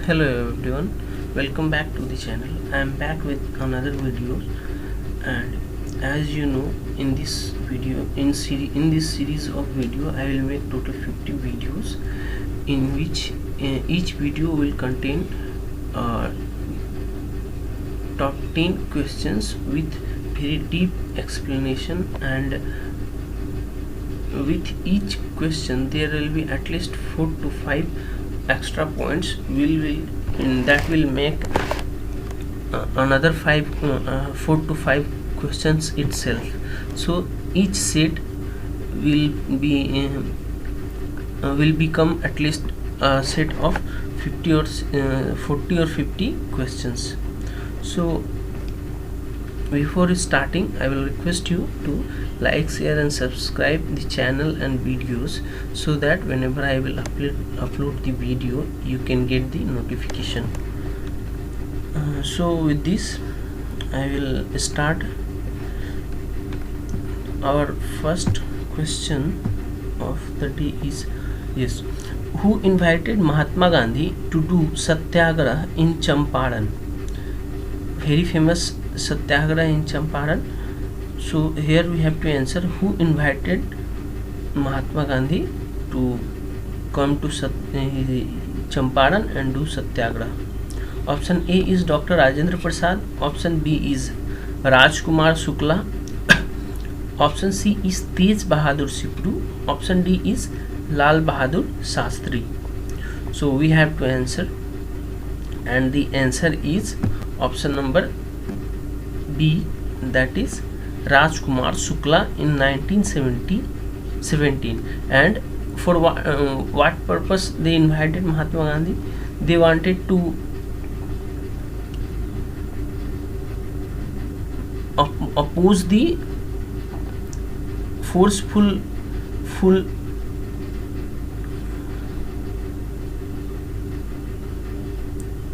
Hello everyone, welcome back to the channel. I am back with another video, and as you know, in this series of video I will make total 50 videos, in which each video will contain top 10 questions with very deep explanation, and with each question there will be at least 4 to 5 extra points that will make another 4 to 5 questions itself. So each set will become at least a set of 50 or 40 or 50 questions. So before starting, I will request you to like, share and subscribe the channel and videos, so that whenever I will upload the video you can get the notification. So with this I will start. Our first question of the day is, yes, who invited Mahatma Gandhi to do Satyagraha in Champaran? Very famous Satyagraha in Champaran. So here we have to answer, who invited Mahatma Gandhi to come to Champaran and do Satyagraha. Option A is Dr. Rajendra Prasad. Option B is Rajkumar Shukla. Option C is Tej Bahadur Sikru. Option D is Lal Bahadur Shastri. So we have to answer, and the answer is option number B, that is Rajkumar Shukla in 1917. And for what purpose they invited Mahatma Gandhi? They wanted to oppose the forceful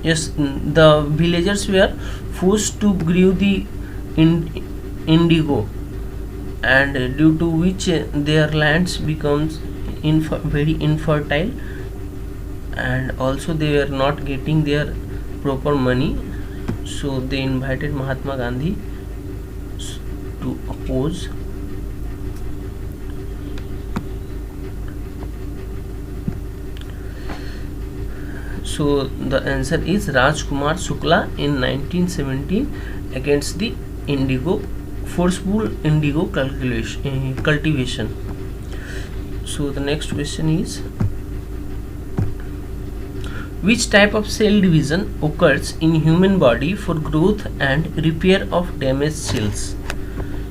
the villagers were forced to grow the indigo, and due to which their lands becomes very infertile, and also they were not getting their proper money. So they invited Mahatma Gandhi to oppose. So the answer is Rajkumar Shukla in 1917 against the forceful indigo cultivation. So the next question is, which type of cell division occurs in human body for growth and repair of damaged cells?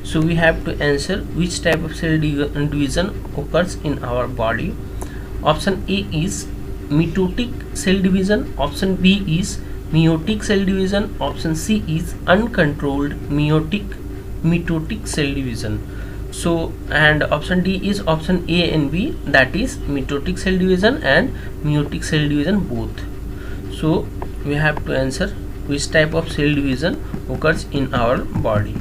So we have to answer which type of cell division occurs in our body. Option A is mitotic cell division. Option B is meiotic cell division. Option C is uncontrolled mitotic cell division. So, and option D is option A and B, that is mitotic cell division and meiotic cell division both. So we have to answer which type of cell division occurs in our body.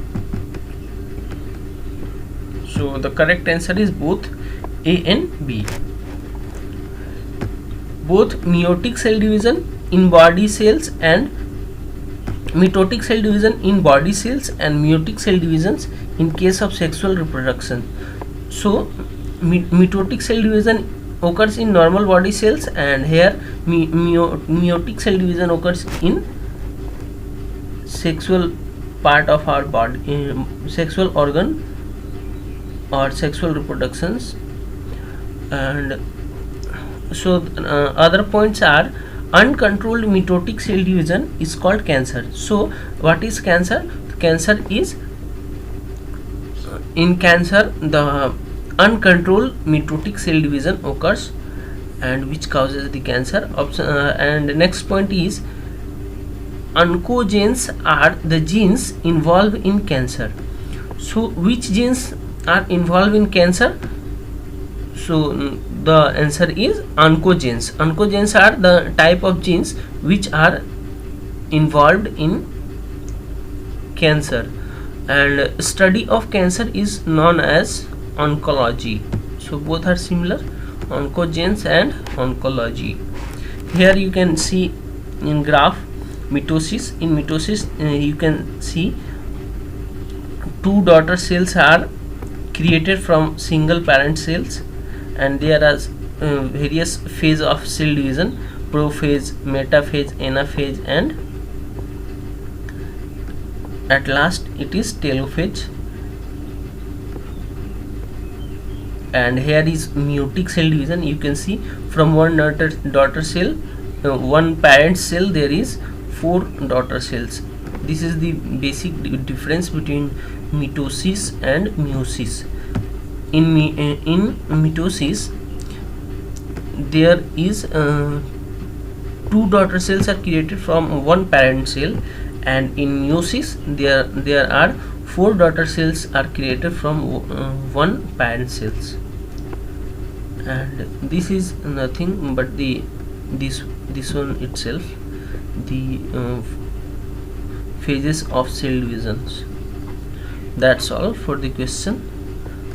So the correct answer is both A and B. Both meiotic cell division in body cells and mitotic cell division in body cells and meiotic cell divisions in case of sexual reproduction. So mitotic cell division occurs in normal body cells, and here meiotic cell division occurs in sexual part of our body, sexual organ or sexual reproductions. And so other points are, uncontrolled mitotic cell division is called cancer. So what is cancer? Cancer is, in cancer the uncontrolled mitotic cell division occurs, and which causes the cancer. And the next point is, oncogenes are the genes involved in cancer. So which genes are involved in cancer? So the answer is oncogenes. Oncogenes are the type of genes which are involved in cancer, and study of cancer is known as oncology. So both are similar, oncogenes and oncology. Here you can see in graph mitosis. In mitosis, you can see two daughter cells are created from single parent cells, and there are various phase of cell division: prophase, metaphase, anaphase, and at last it is telophase. And here is meiotic cell division. You can see from one daughter cell, one parent cell, there is 4 daughter cells. This is the basic difference between mitosis and meiosis. In mitosis, there is 2 daughter cells are created from one parent cell, and in meiosis there are 4 daughter cells are created from one parent cells. And this is nothing but this one itself, the phases of cell divisions. That's all for the question.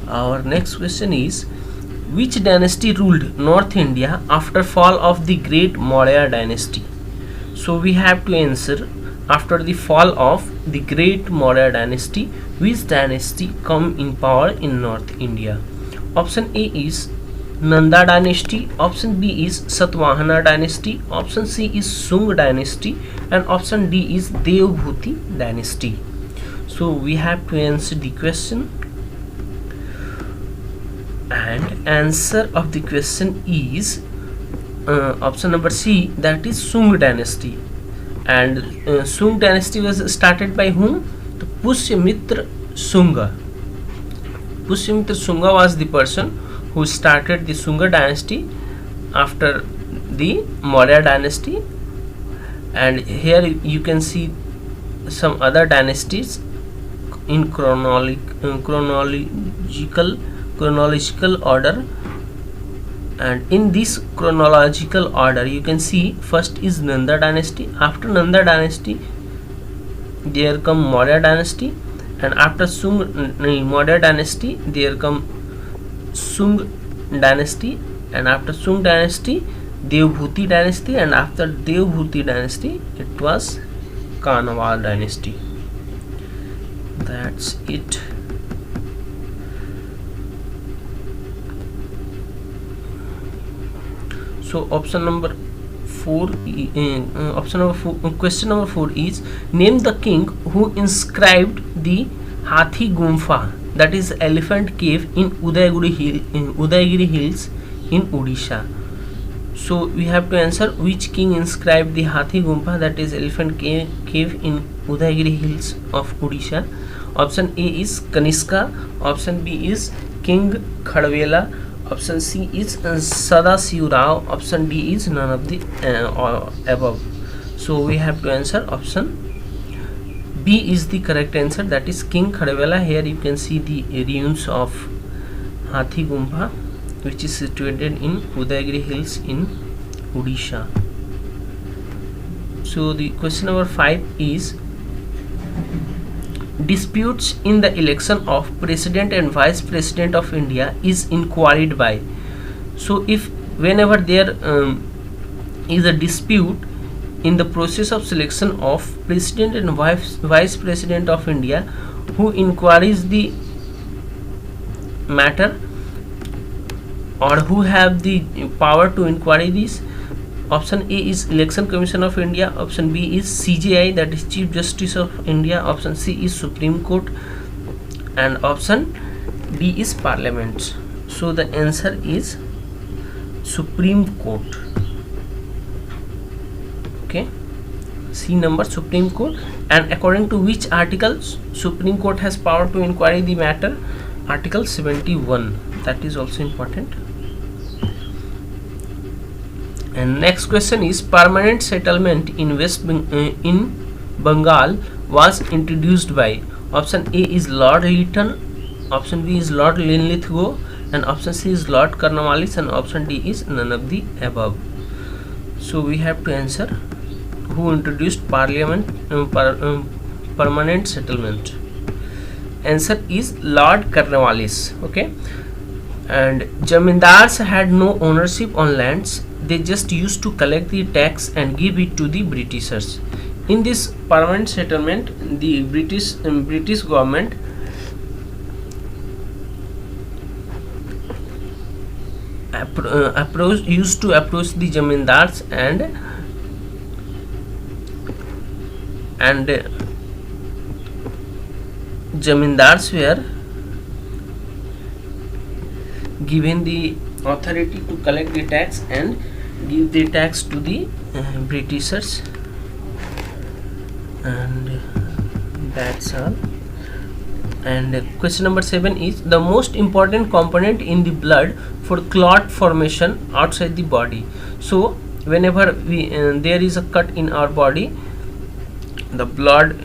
Our next question is, which dynasty ruled North India after fall of the great Maurya dynasty? So we have to answer, after the fall of the great Maurya dynasty, which dynasty come in power in North India? Option A is Nanda dynasty, option B is Satvahana dynasty, option C is Sung dynasty, and option D is Devbhuti dynasty. So we have to answer the question, and answer of the question is option number C, that is Sung dynasty. And Sung dynasty was started by whom? The Pushyamitra Sunga. Pushyamitra Sunga was the person who started the Sunga dynasty after the Maurya dynasty. And here you can see some other dynasties in chronological order. And in this chronological order, you can see first is Nanda dynasty. After Nanda dynasty, there come Maurya dynasty, and after Maurya dynasty, there come Sung dynasty, and after Sung dynasty, Devbhuti dynasty, and after Devbhuti dynasty, it was Kanwal dynasty. That's it. So option number 4, question number 4 is, name the king who inscribed the Hathi Gumpha, that is elephant cave, in Udaygiri Hills in Odisha. So we have to answer, which king inscribed the Hathi Gumpha, that is elephant cave in Udaygiri Hills of Odisha? Option A is Kanishka, option B is King Khadwela, option C is Sadasiv Rao, option D is none of the above. So we have to answer option B is the correct answer, that is King Khadwela. Here you can see the ruins of Hathi Gumpha, which is situated in Udaygiri Hills in Odisha. So the question number 5 is, disputes in the election of President and Vice President of India is inquired by. So if whenever there is a dispute in the process of selection of President and Vice President of India, who inquires the matter, or who have the power to inquire this? Option A is Election Commission of India, option B is CGI, that is Chief Justice of India, option C is Supreme Court, and option D is Parliament. So the answer is Supreme Court. Okay, C number, Supreme Court. And according to which article Supreme Court has power to inquire the matter? Article 71. That is also important. And next question is, permanent settlement in Bengal was introduced by. Option A is Lord Lytton, option B is Lord Linlithgow, and option C is Lord Cornwallis, and option D is none of the above. So we have to answer, who introduced permanent settlement? Answer is Lord Cornwallis. Okay. And Jamindars had no ownership on lands. they just used to collect the tax and give it to the Britishers. In this permanent settlement, the British government used to approach the zamindars and zamindars were given the authority to collect the tax and give the tax to the Britishers, and that's all. And question number 7 is the most important component in the blood for clot formation outside the body. So whenever we there is a cut in our body, the blood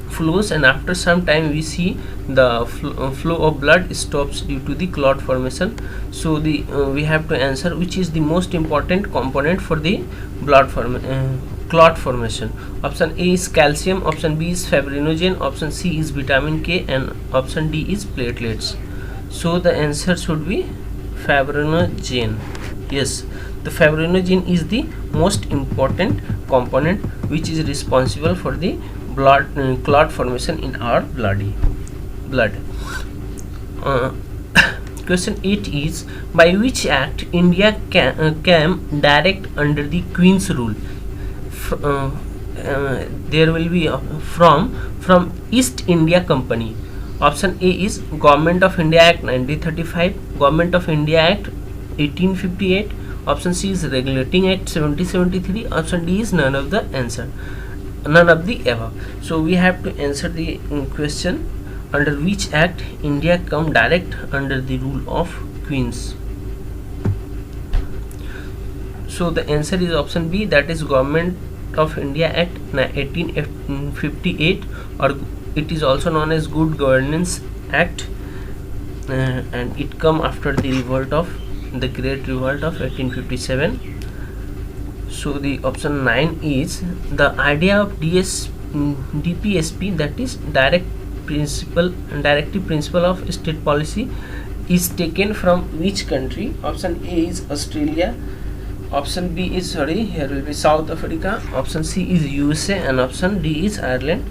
flows, and after some time we see the flow of blood stops due to the clot formation. So we have to answer which is the most important component for the clot formation. Option A is calcium, option B is fibrinogen, option C is vitamin K, and option D is platelets. So the answer should be fibrinogen. Yes, the fibrinogen is the most important component which is responsible for the clot formation in our blood. Question 8 is by which act India came direct under the Queen's rule? There will be from East India Company. Option A is Government of India Act 1935, Government of India Act 1858, option C is Regulating Act 1773, option D is none of the above. So we have to answer the question under which act India come direct under the rule of Queens. So the answer is option B, that is Government of India Act 1858, or it is also known as Good Governance Act, and it come after the Great Revolt of 1857. So the option 9 is the idea of DPSP, that is directive principle of state policy, is taken from which country? Option A is Australia, option B is here will be South Africa, option C is USA, and option D is Ireland.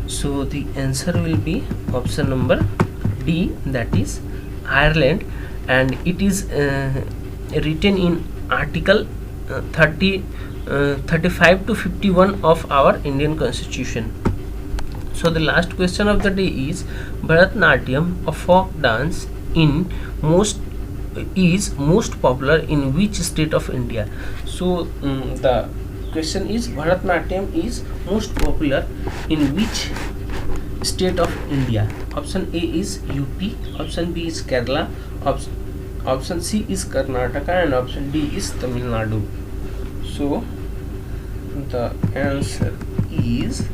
So the answer will be option number D, that is Ireland, and it is written in Article 35 to 51 of our Indian Constitution. So the last question of the day is Bharatanatyam, a folk dance, is most popular in which state of India? So the question is Bharatanatyam is most popular in which state of India? Option A is UP, option B is Kerala, option C is Karnataka, and option D is Tamil Nadu. So the answer is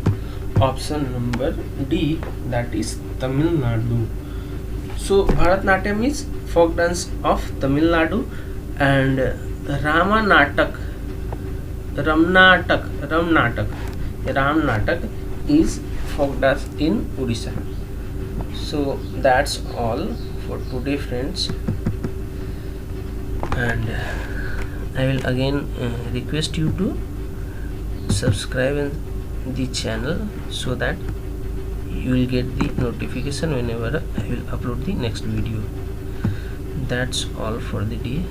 option number D, that is Tamil Nadu. So Bharatanatyam is folk dance of Tamil Nadu, and Ramnatak is folk dance in Odisha. So that's all for today, friends, and I will again request you to subscribe in the channel so that you will get the notification whenever I will upload the next video. That's all for the day.